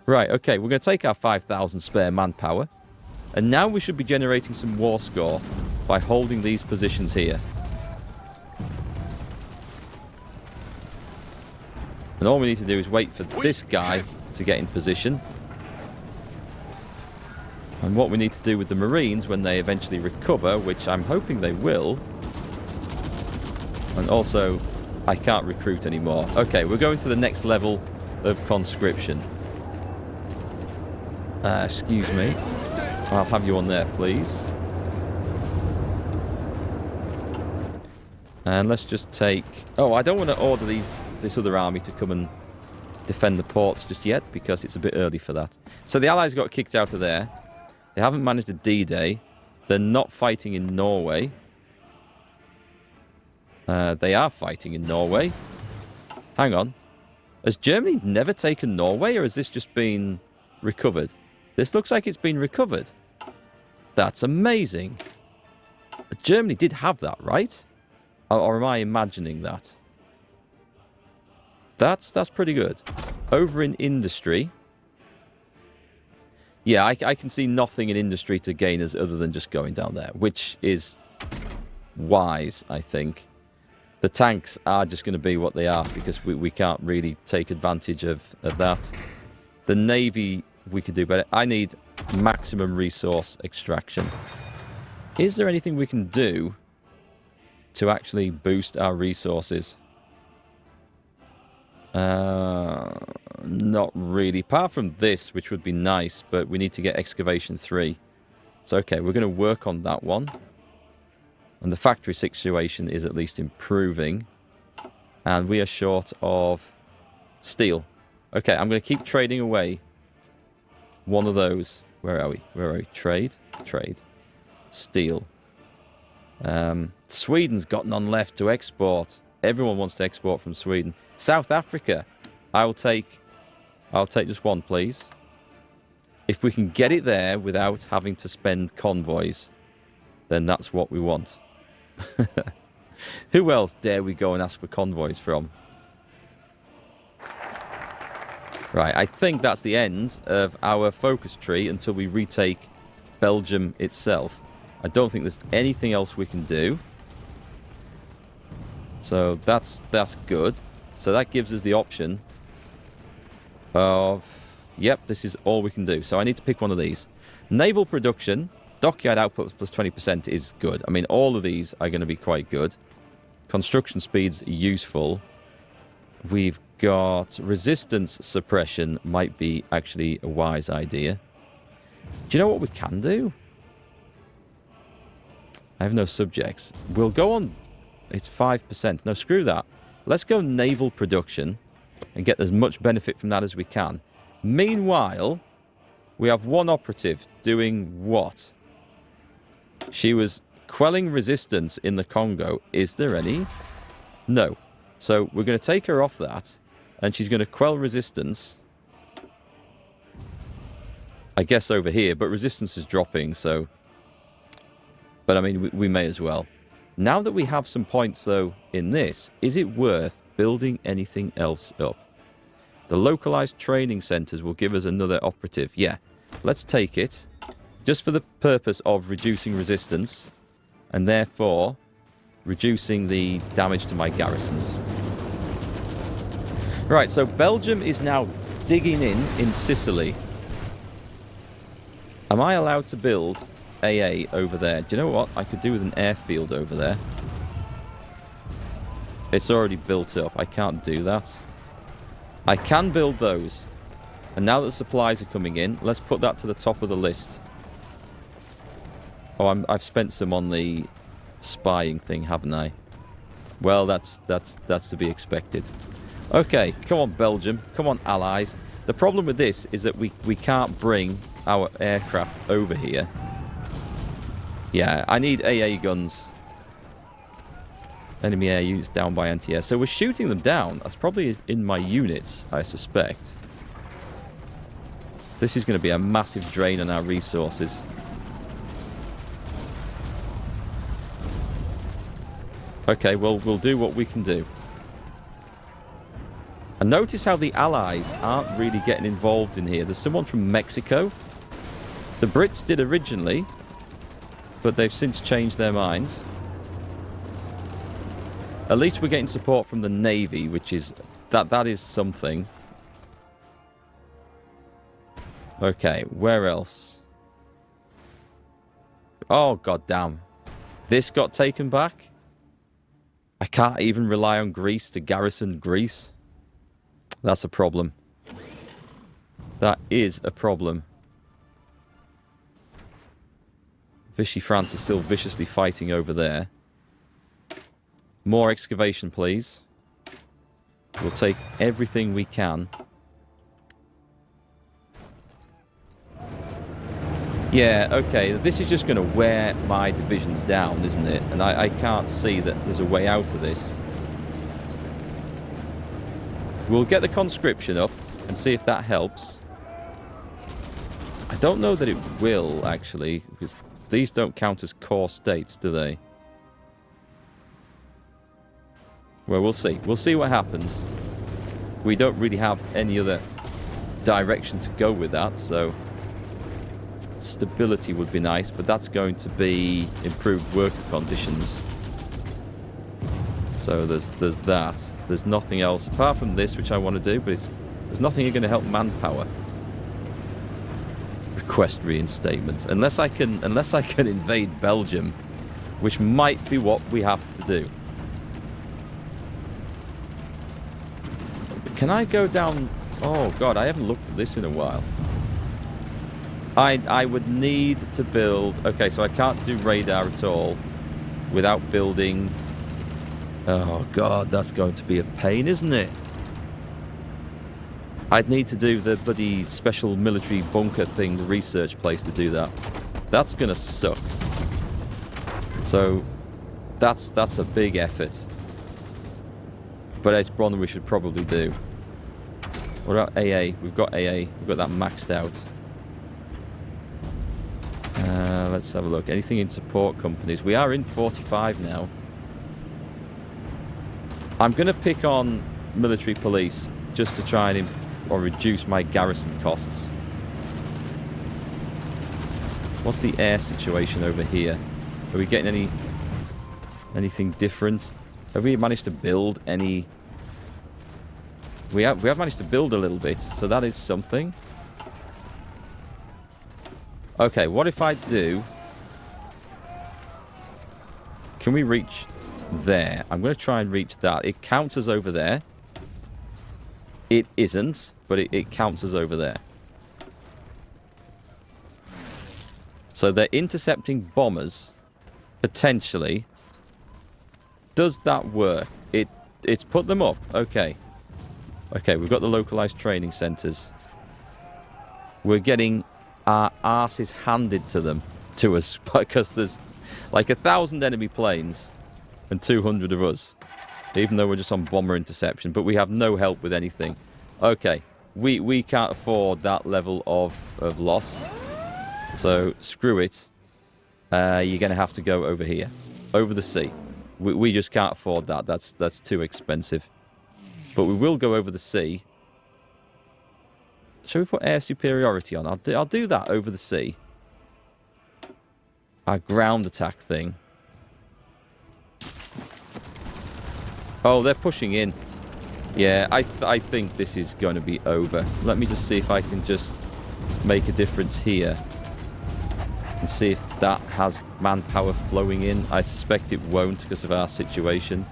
Right, okay, we're going to take our 5,000 spare manpower. And now we should be generating some war score by holding these positions here. And all we need to do is wait for this guy to get in position. And what we need to do with the Marines when they eventually recover, which I'm hoping they will. And also, I can't recruit anymore. Okay, we're going to the next level of conscription. Excuse me. I'll have you on there, please. And let's just take... Oh, I don't want to order this other army to come and defend the ports just yet, because it's a bit early for that. So the Allies got kicked out of there. They haven't managed a D-Day. They're not fighting in Norway. They are fighting in Norway. Hang on. Has Germany never taken Norway, or has this just been recovered? This looks like it's been recovered. That's amazing. Germany did have that, right? Or am I imagining that? That's pretty good. Over in industry. Yeah, I can see nothing in industry to gain us other than just going down there, which is wise, I think. The tanks are just going to be what they are because we can't really take advantage of that. The Navy, we could do better. I need maximum resource extraction. Is there anything we can do to actually boost our resources? Not really. Apart from this, which would be nice, but we need to get excavation 3. So, okay, we're going to work on that one. And the factory situation is at least improving. And we are short of steel. Okay, I'm going to keep trading away one of those. Where are we? Where are we? Trade. Trade. Steel. Sweden's got none left to export. Everyone wants to export from Sweden. South Africa. I'll take just one, please. If we can get it there without having to spend convoys, then that's what we want. Who else dare we go and ask for convoys from? Right, I think that's the end of our focus tree until we retake Belgium itself. I don't think there's anything else we can do. So that's good. So that gives us the option of... Yep, this is all we can do. So I need to pick one of these. Naval production, dockyard output plus 20% is good. I mean, all of these are going to be quite good. Construction speed's useful. We've got resistance suppression might be actually a wise idea. Do you know what we can do? I have no subjects. We'll go on... It's 5%. No, screw that. Let's go naval production and get as much benefit from that as we can. Meanwhile, we have one operative doing what? She was quelling resistance in the Congo. Is there any? No. So we're going to take her off that, and she's going to quell resistance. I guess over here, but resistance is dropping, so... But I mean, we may as well. Now that we have some points, though, in this, is it worth building anything else up? The localized training centers will give us another operative. Yeah, let's take it. Just for the purpose of reducing resistance, and therefore reducing the damage to my garrisons. Right, so Belgium is now digging in Sicily. Am I allowed to build AA over there? Do you know what I could do with an airfield over there? It's already built up. I can't do that. I can build those. And now that supplies are coming in, let's put that to the top of the list. Oh, I've spent some on the spying thing, haven't I? Well, that's to be expected. Okay, come on, Belgium. Come on, allies. The problem with this is that we can't bring our aircraft over here. Yeah, I need AA guns. Enemy air units down by anti-air. So we're shooting them down. That's probably in my units, I suspect. This is going to be a massive drain on our resources. Okay, well, we'll do what we can do. And notice how the Allies aren't really getting involved in here. There's someone from Mexico. The Brits did originally, but they've since changed their minds. At least we're getting support from the Navy, which is... That is something. Okay, where else? Oh, goddamn. This got taken back? I can't even rely on Greece to garrison Greece. That's a problem. That is a problem. Vichy France is still viciously fighting over there. More excavation, please. We'll take everything we can. Yeah, okay, this is just going to wear my divisions down, isn't it? And I can't see that there's a way out of this. We'll get the conscription up and see if that helps. I don't know that it will, actually, because these don't count as core states, do they? Well, we'll see. We'll see what happens. We don't really have any other direction to go with that, so... Stability would be nice, but that's going to be improved worker conditions. So there's that. There's nothing else apart from this which I want to do, but there's nothing going to help manpower. Request reinstatement. Unless I can invade Belgium, which might be what we have to do. Can I go down? Oh god, I haven't looked at this in a while. I would need to build... Okay, so I can't do radar at all without building... Oh, God, that's going to be a pain, isn't it? I'd need to do the bloody special military bunker thing, the research place to do that. That's going to suck. So, that's a big effort. But it's one we should probably do. What about AA? We've got AA. We've got that maxed out. Let's have a look. Anything in support companies? We are in 45 now. I'm going to pick on military police just to try and reduce my garrison costs. What's the air situation over here? Are we getting anything different? Have we managed to build any... We have managed to build a little bit, so that is something. Okay, what if I do... Can we reach there? I'm going to try and reach that. It counts as over there. It isn't, but it counts as over there. So they're intercepting bombers, potentially. Does that work? It's put them up. Okay. Okay, we've got the localized training centers. We're getting our arses handed to us because there's like 1,000 enemy planes and 200 of us, even though we're just on bomber interception, but we have no help with anything. Okay, we can't afford that level of loss, so screw it. You're going to have to go over here, over the sea. We just can't afford that. That's too expensive. But we will go over the sea. Shall we put air superiority on? I'll do that over the sea. Our ground attack thing. Oh, they're pushing in. Yeah, I think this is going to be over. Let me just see if I can just make a difference here. And see if that has manpower flowing in. I suspect it won't because of our situation.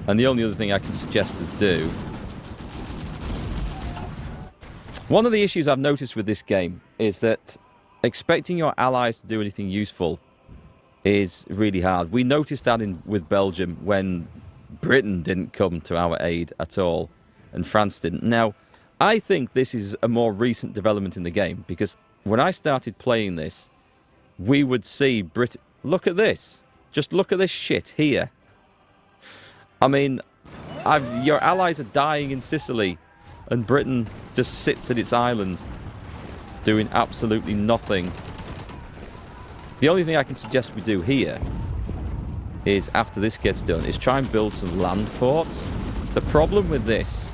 And the only other thing I can suggest us do... One of the issues I've noticed with this game is that expecting your allies to do anything useful is really hard. We noticed that with Belgium when Britain didn't come to our aid at all and France didn't. Now, I think this is a more recent development in the game because when I started playing this, we would see Britain... Look at this. Just look at this shit here. I mean, your allies are dying in Sicily, and Britain just sits at its island, doing absolutely nothing. The only thing I can suggest we do here is, after this gets done, is try and build some land forts. The problem with this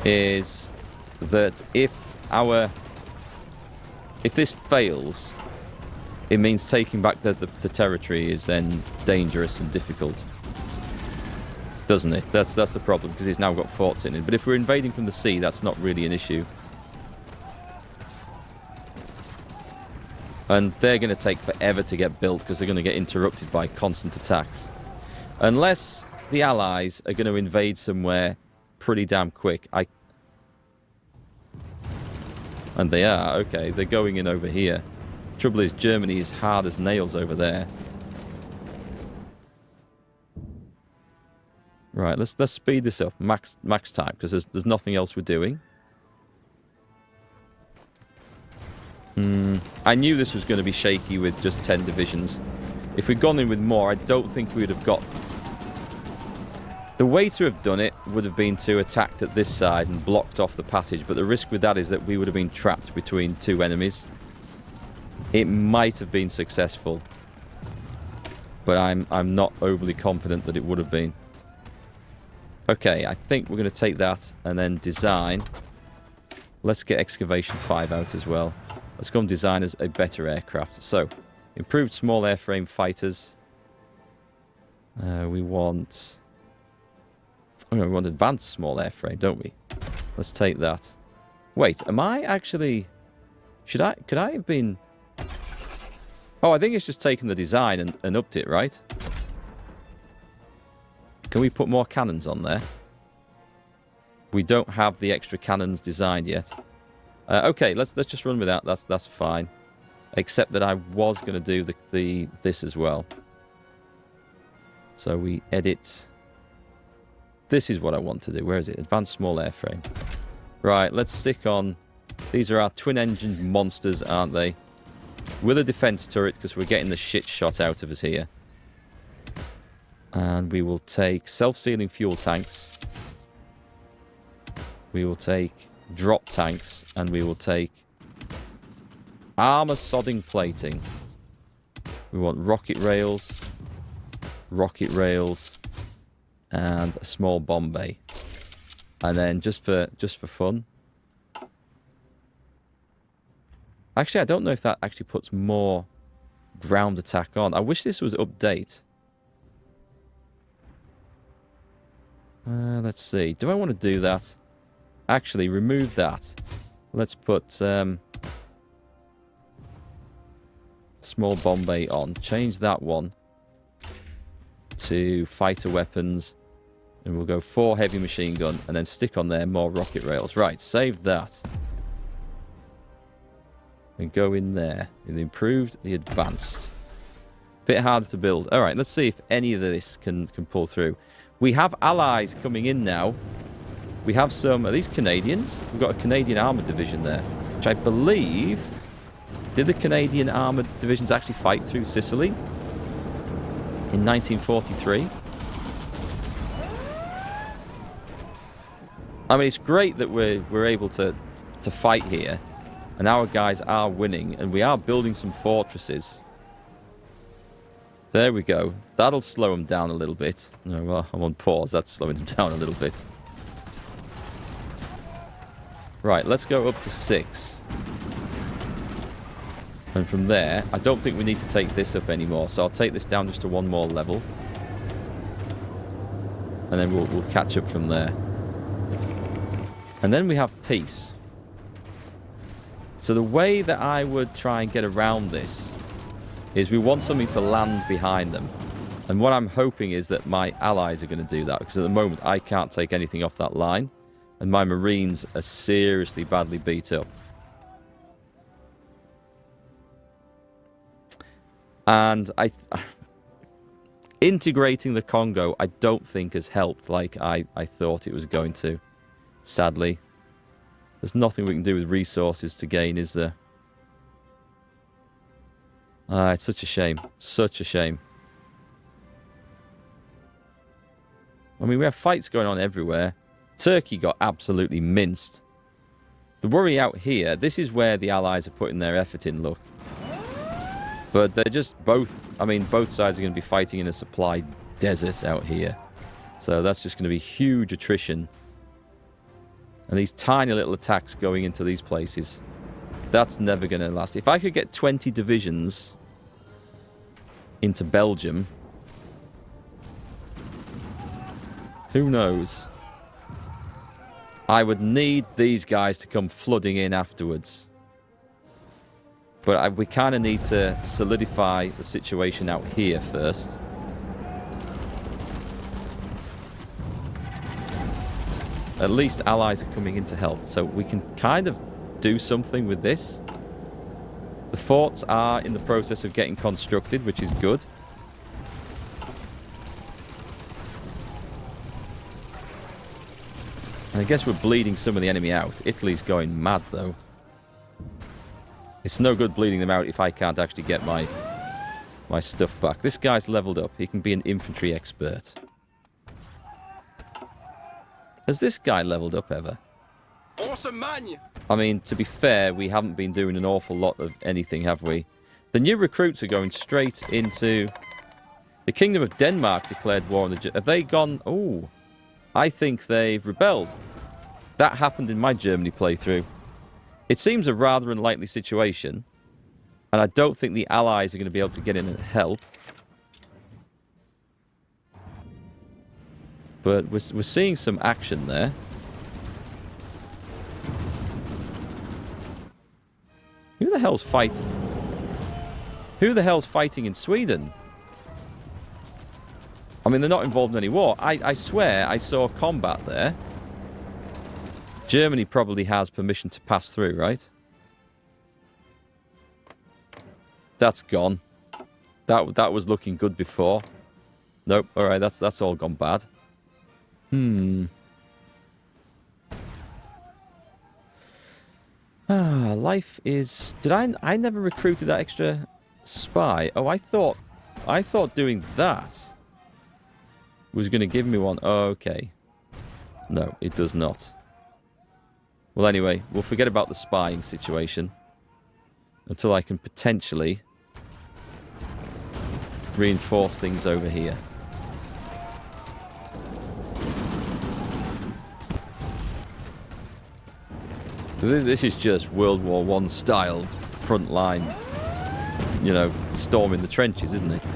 is that if this fails, it means taking back the territory is then dangerous and difficult. Doesn't it? That's the problem, because he's now got forts in it. But if we're invading from the sea, that's not really an issue. And they're going to take forever to get built because they're going to get interrupted by constant attacks. Unless the Allies are going to invade somewhere pretty damn quick. And they are. Okay, they're going in over here. The trouble is, Germany is hard as nails over there. Right, let's speed this up. Max time, because there's nothing else we're doing. I knew this was going to be shaky with just 10 divisions. If we'd gone in with more, I don't think we would have got... The way to have done it would have been to attack at this side and blocked off the passage, but the risk with that is that we would have been trapped between two enemies. It might have been successful, but I'm not overly confident that it would have been. Okay, I think we're going to take that and then design. Let's get Excavation 5 out as well. Let's go and design as a better aircraft. So, improved small airframe fighters. We want... Oh no, we want advanced small airframe, don't we? Let's take that. Wait, am I actually... Could I have been... Oh, I think it's just taken the design and upped it, right? Can we put more cannons on there? We don't have the extra cannons designed yet. Okay, let's just run with that. That's fine. Except that I was going to do this as well. So we edit. This is what I want to do. Where is it? Advanced small airframe. Right, let's stick on. These are our twin-engined monsters, aren't they? With a defense turret, because we're getting the shit shot out of us here. And we will take self-sealing fuel tanks. We will take drop tanks, and we will take armor sodding plating. We want rocket rails, and a small bomb bay. And then just for fun. Actually, I don't know if that actually puts more ground attack on. I wish this was update. Let's see. Do I want to do that? Actually, remove that. Let's put small bomb bay on. Change that one to fighter weapons. And we'll go 4 heavy machine gun. And then stick on there more rocket rails. Right, save that. And go in there. The improved, the advanced. Bit harder to build. Alright, let's see if any of this can pull through. We have allies coming in now. We have some... Are these Canadians? We've got a Canadian armoured division there. Which I believe... Did the Canadian armoured divisions actually fight through Sicily? In 1943? I mean, it's great that we're able to fight here. And our guys are winning. And we are building some fortresses. There we go. That'll slow them down a little bit. No, well, I'm on pause. That's slowing them down a little bit. Right, let's go up to 6. And from there, I don't think we need to take this up anymore. So I'll take this down just to 1 more level. And then we'll catch up from there. And then we have peace. So the way that I would try and get around this is we want something to land behind them. And what I'm hoping is that my allies are going to do that. Because at the moment, I can't take anything off that line. And my Marines are seriously badly beat up. And integrating the Congo, I don't think has helped like I thought it was going to. Sadly. There's nothing we can do with resources to gain, is there? It's such a shame. Such a shame. I mean, we have fights going on everywhere. Turkey got absolutely minced. The worry out here, this is where the Allies are putting their effort in, look. But they're just both... I mean, both sides are going to be fighting in a supply desert out here. So that's just going to be huge attrition. And these tiny little attacks going into these places, that's never going to last. If I could get 20 divisions into Belgium, who knows? I would need these guys to come flooding in afterwards. But we kind of need to solidify the situation out here first. At least allies are coming in to help. So we can kind of do something with this. The forts are in the process of getting constructed, which is good. And I guess we're bleeding some of the enemy out. Italy's going mad, though. It's no good bleeding them out if I can't actually get my stuff back. This guy's leveled up. He can be an infantry expert. Has this guy leveled up ever? I mean, to be fair, we haven't been doing an awful lot of anything, have we? The new recruits are going straight into... The Kingdom of Denmark declared war on the... Have they gone... Oh, I think they've rebelled. That happened in my Germany playthrough. It seems a rather unlikely situation. And I don't think the Allies are going to be able to get in and help. But we're seeing some action there. Who the hell's fighting? Who the hell's fighting in Sweden? I mean, they're not involved in any war. I swear I saw combat there. Germany probably has permission to pass through, right? That's gone. That was looking good before. Nope. All right, that's all gone bad. Life is... Did I never recruited that extra spy? Oh, I thought doing that was going to give me one. Oh, okay. No, it does not. Well, anyway, we'll forget about the spying situation until I can potentially reinforce things over here. This is just World War I style frontline, you know, storming the trenches, isn't it?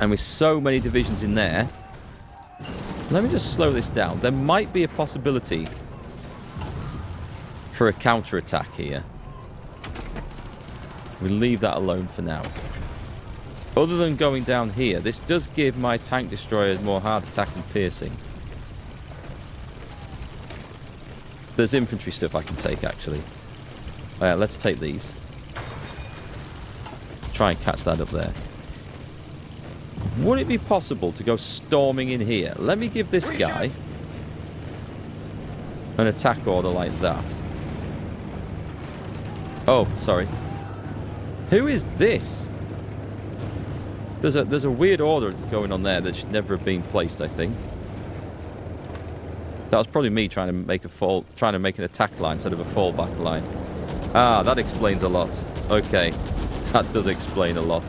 And with so many divisions in there, let me just slow this down. There might be a possibility for a counter-attack here. We'll leave that alone for now. Other than going down here, this does give my tank destroyers more hard attack and piercing. There's infantry stuff I can take, actually. Let's take these. Try and catch that up there. Would it be possible to go storming in here? Let me give this guy an attack order like that. Oh, sorry. Who is this? There's a weird order going on there that should never have been placed, I think. That was probably me trying to make an attack line instead of a fallback line. Ah, that explains a lot. Okay, that does explain a lot.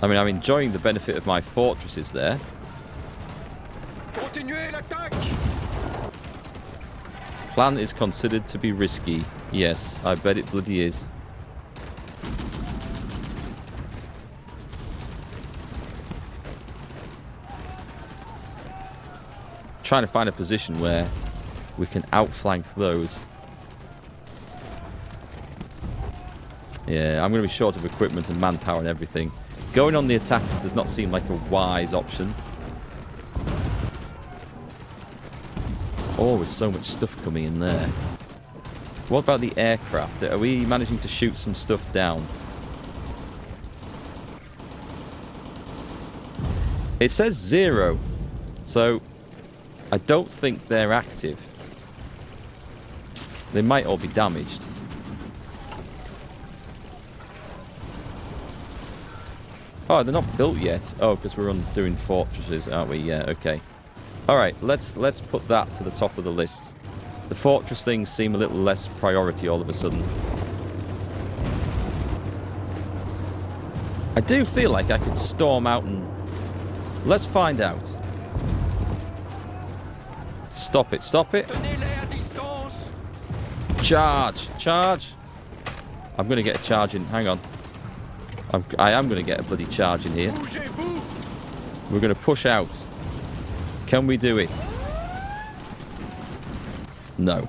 I mean, I'm enjoying the benefit of my fortresses there. Plan is considered to be risky. Yes, I bet it bloody is. Trying to find a position where we can outflank those. Yeah, I'm going to be short of equipment and manpower and everything. Going on the attack does not seem like a wise option. There's always so much stuff coming in there. What about the aircraft? Are we managing to shoot some stuff down? It says 0. So I don't think they're active. They might all be damaged. Oh, they're not built yet. Oh, because we're doing fortresses, aren't we? Yeah, okay. All right, let's put that to the top of the list. The fortress things seem a little less priority all of a sudden. I do feel like I could storm out and... Let's find out. Stop it, stop it. Charge, charge. I'm going to get a charge in. Hang on. I am going to get a bloody charge in here. We're going to push out. Can we do it? No.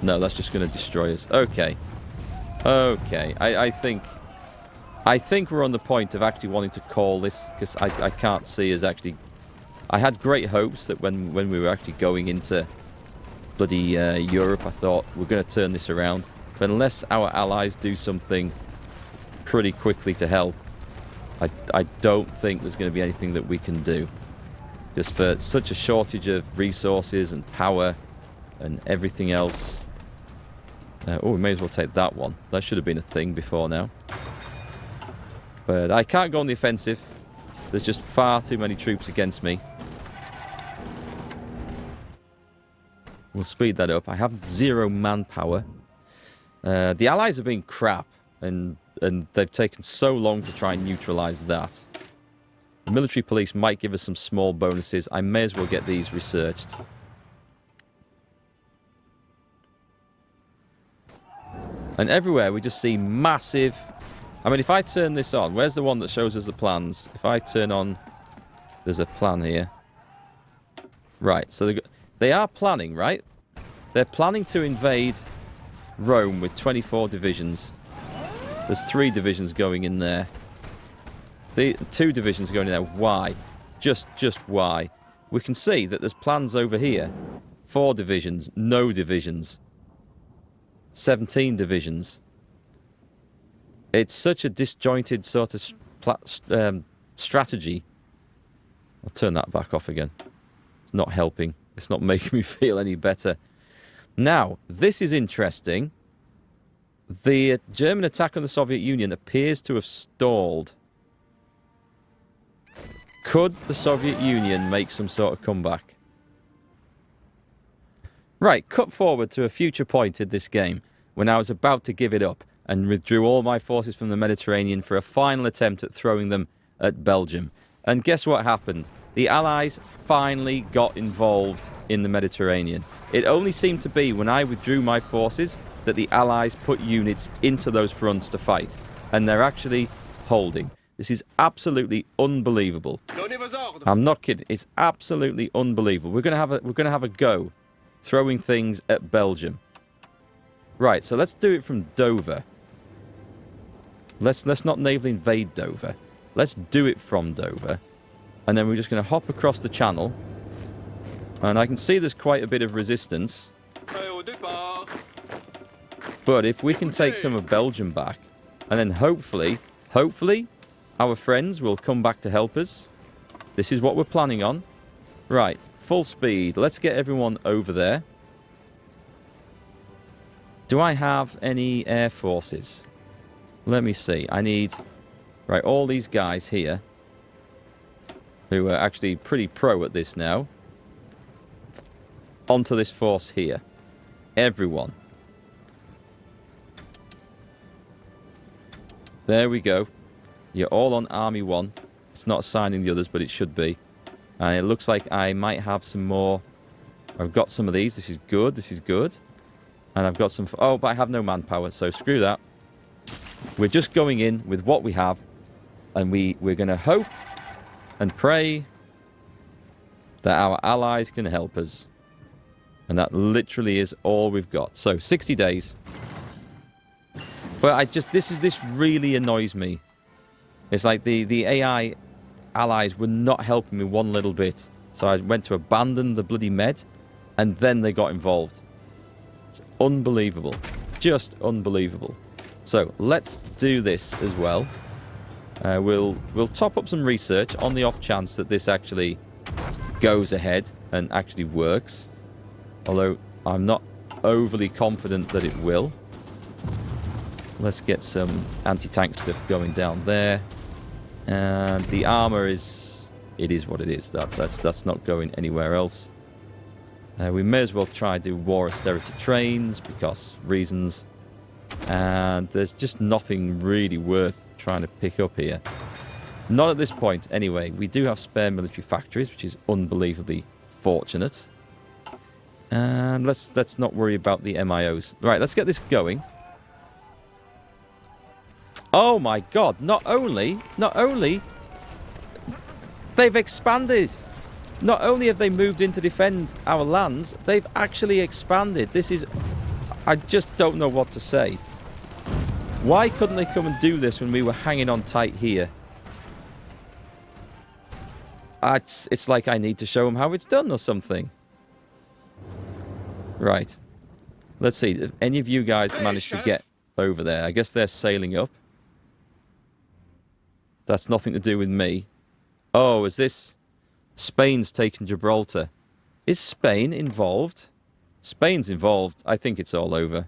No, that's just going to destroy us. Okay. Okay. I think we're on the point of actually wanting to call this, because I can't see us actually... I had great hopes that when we were actually going into bloody Europe, I thought we're going to turn this around. But unless our allies do something pretty quickly to help, I don't think there's going to be anything that we can do. Just for such a shortage of resources and power and everything else. Oh, we may as well take that one. That should have been a thing before now. But I can't go on the offensive. There's just far too many troops against me. We'll speed that up. I have 0 manpower. The allies have been crap, and they've taken so long to try and neutralize that. The military police might give us some small bonuses. I may as well get these researched. And everywhere we just see massive... I mean, if I turn this on, where's the one that shows us the plans? If I turn on... There's a plan here. Right, so they are planning, right? They're planning to invade Rome with 24 divisions. There's 3 divisions going in there. The 2 divisions going in there. Why? Just why? We can see that there's plans over here. 4 divisions. No divisions. 17 divisions. It's such a disjointed sort of strategy. I'll turn that back off again. It's not helping. It's not making me feel any better. Now, this is interesting. The German attack on the Soviet Union appears to have stalled. Could the Soviet Union make some sort of comeback? Right, cut forward to a future point in this game when I was about to give it up and withdrew all my forces from the Mediterranean for a final attempt at throwing them at Belgium. And guess what happened? The Allies finally got involved in the Mediterranean. It only seemed to be when I withdrew my forces that the Allies put units into those fronts to fight. And they're actually holding. This is absolutely unbelievable. I'm not kidding. It's absolutely unbelievable. We're gonna have a go throwing things at Belgium. Right, so let's do it from Dover. Let's not naval invade Dover. Let's do it from Dover. And then we're just going to hop across the channel. And I can see there's quite a bit of resistance. But if we can take some of Belgium back, and then hopefully, our friends will come back to help us. This is what we're planning on. Right, full speed. Let's get everyone over there. Do I have any air forces? Let me see. I need... Right, all these guys here, who are actually pretty pro at this now, onto this force here. Everyone. There we go. You're all on Army 1. It's not assigning the others, but it should be. And it looks like I might have some more. I've got some of these. This is good. This is good. And I've got some... Oh, but I have no manpower, so screw that. We're just going in with what we have. And we're going to hope and pray that our allies can help us. And that literally is all we've got. So, 60 days. But this really annoys me. It's like the AI allies were not helping me one little bit. So I went to abandon the bloody Med, and then they got involved. It's unbelievable. Just unbelievable. So, let's do this as well. We'll top up some research on the off chance that this actually goes ahead and actually works. Although I'm not overly confident that it will. Let's get some anti-tank stuff going down there. And the armor is... It is what it is. That's not going anywhere else. We may as well try to do war austerity trains because reasons. And there's just nothing really worth trying to pick up here. Not at this point, anyway. We do have spare military factories, which is unbelievably fortunate. And let's not worry about the MIOs. Right, let's get this going. Oh my god, not only they've expanded. Not only have they moved in to defend our lands, they've actually expanded. This is... I just don't know what to say. Why couldn't they come and do this when we were hanging on tight here? It's like I need to show them how it's done or something. Right. Let's see. If any of you guys managed to get over there. I guess they're sailing up. That's nothing to do with me. Oh, is this... Spain's taken Gibraltar. Is Spain involved? Spain's involved. I think it's all over.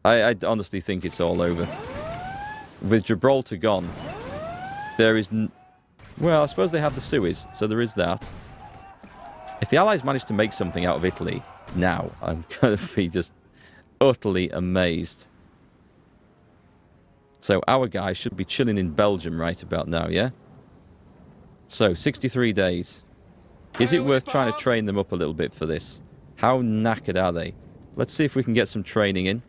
I honestly think it's all over. With Gibraltar gone, there is... Well, I suppose they have the Suez, so there is that. If the Allies manage to make something out of Italy, now, I'm going to be just utterly amazed. So our guys should be chilling in Belgium right about now, yeah? So, 63 days. Is it worth trying to train them up a little bit for this? How knackered are they? Let's see if we can get some training in.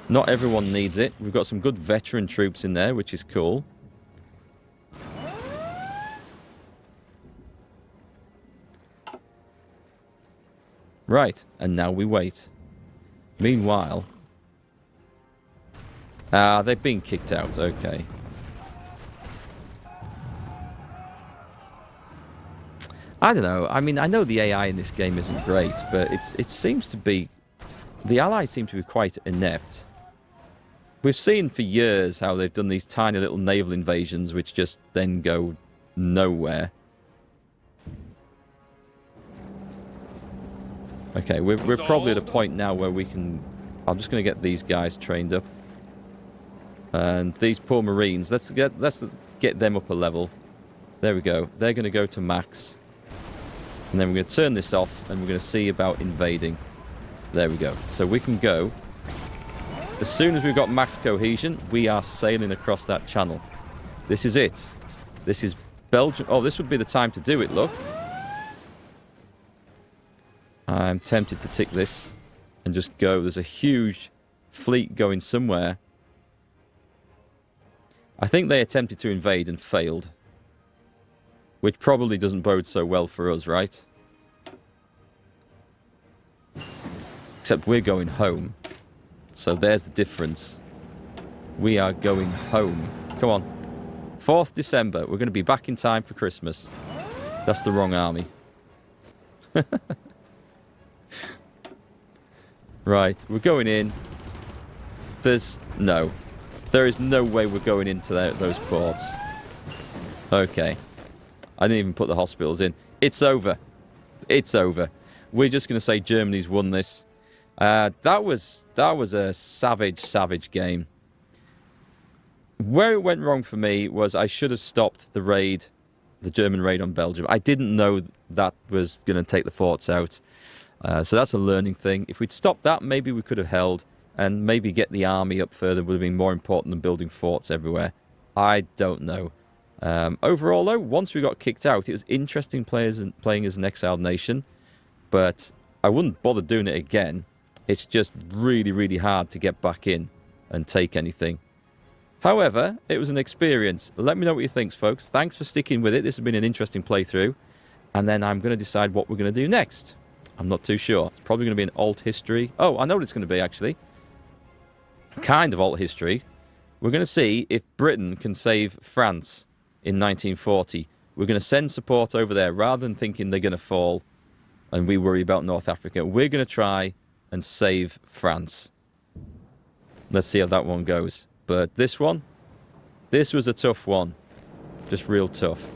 Not everyone needs it. We've got some good veteran troops in there, which is cool. Right, and now we wait. Meanwhile... they've been kicked out, okay. I don't know. I mean, I know the AI in this game isn't great, but it seems to be... The Allies seem to be quite inept. We've seen for years how they've done these tiny little naval invasions which just then go nowhere. Okay, we're probably at a point now where we can... I'm just going to get these guys trained up. And these poor Marines, let's get them up a level. There we go. They're going to go to max. And then we're going to turn this off and we're going to see about invading. There we go. So we can go. As soon as we've got max cohesion, we are sailing across that channel. This is it. This is Belgium. Oh, this would be the time to do it, look. I'm tempted to tick this and just go. There's a huge fleet going somewhere. I think they attempted to invade and failed. Which probably doesn't bode so well for us, right? Except we're going home. So there's the difference. We are going home. Come on. 4th December. We're going to be back in time for Christmas. That's the wrong army. Right. We're going in. No. There is no way we're going into those ports. Okay. I didn't even put the hospitals in. It's over. It's over. We're just going to say Germany's won this. That was a savage game. Where it went wrong for me was I should have stopped the raid, the German raid on Belgium. I didn't know that was going to take the forts out. So that's a learning thing. If we'd stopped that, maybe we could have held, and maybe get the army up further would have been more important than building forts everywhere. I don't know. Overall, though, once we got kicked out, it was interesting playing as an exiled nation, but I wouldn't bother doing it again. It's just really, really hard to get back in and take anything. However, it was an experience. Let me know what you think, folks. Thanks for sticking with it. This has been an interesting playthrough, and then I'm going to decide what we're going to do next. I'm not too sure. It's probably going to be an alt history. Oh, I know what it's going to be, actually. Kind of alt history. We're going to see if Britain can save France in 1940. We're going to send support over there rather than thinking they're going to fall and we worry about North Africa. We're going to try and save France. Let's see how that one goes. But this one, this was a tough one. Just real tough.